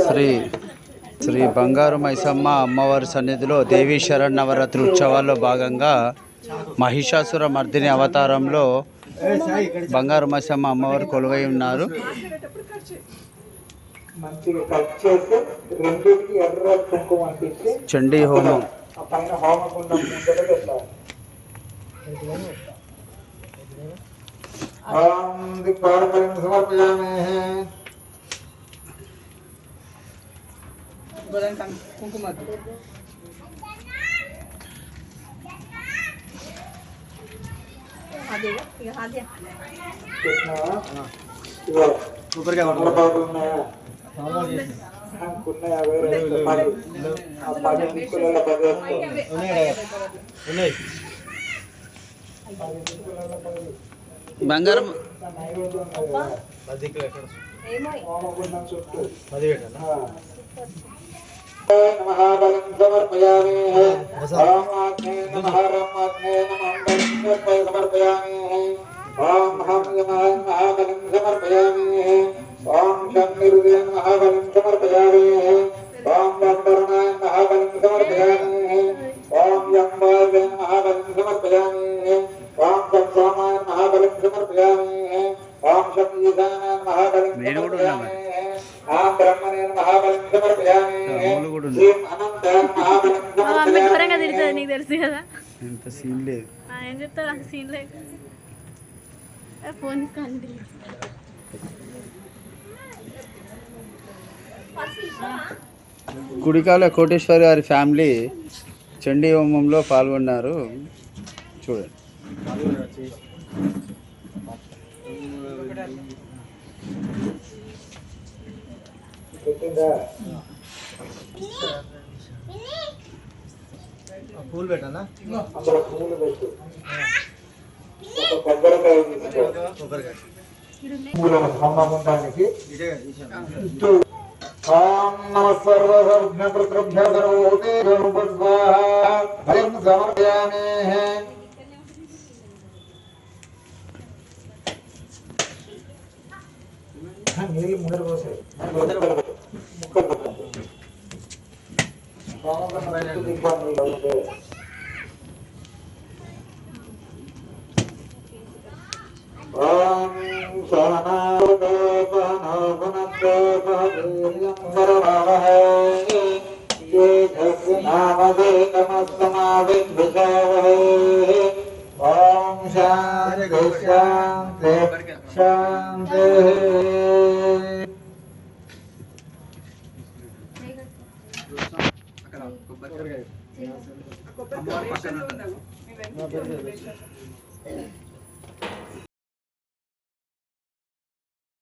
శ్రీ శ్రీ బంగారు మైసమ్మ అమ్మవారి సన్నిధిలో దేవీ శరన్నవరాత్రి ఉత్సవాల్లో భాగంగా మహిషాసుర మర్దిని అవతారంలో బంగారు మైసమ్మ అమ్మవారు కొలువై ఉన్నారు. చండీ హోమం కుంకుమ బంగారం महाबलं समर्पयामि ओम आग्ने नमः रामाग्ने नमः समर्पयामि ओम हम महाबलं समर्पयामि ओम शक्तिरुद्रं महाबलं समर्पयामि ओम वंदनाय महाबलं समर्पयामि ओम यंबाय महाबलं समर्पयामि ओम संसामाय महाबलं समर्पयामि ओम शक्तिदानाय महाबलं समर्पयामि ओम ब्रह्मणे महाबलं समर्पयामि ఘోరంగా తిడుతుంది, నీకు తెలుసు కదా. ఎంత సీన్ లేదు, ఏం చెప్తారు అంత సీన్ లేదు. ఫోన్ కండి గుడికాల కోటేశ్వరి గారి ఫ్యామిలీ చండీ హోమంలో పాల్గొన్నారు. చూడండి. పూలు పెట్టాలా? నీళ్ళు ముందర పోసాయి ओम शांति शांति शांति కొబ్బరికాయ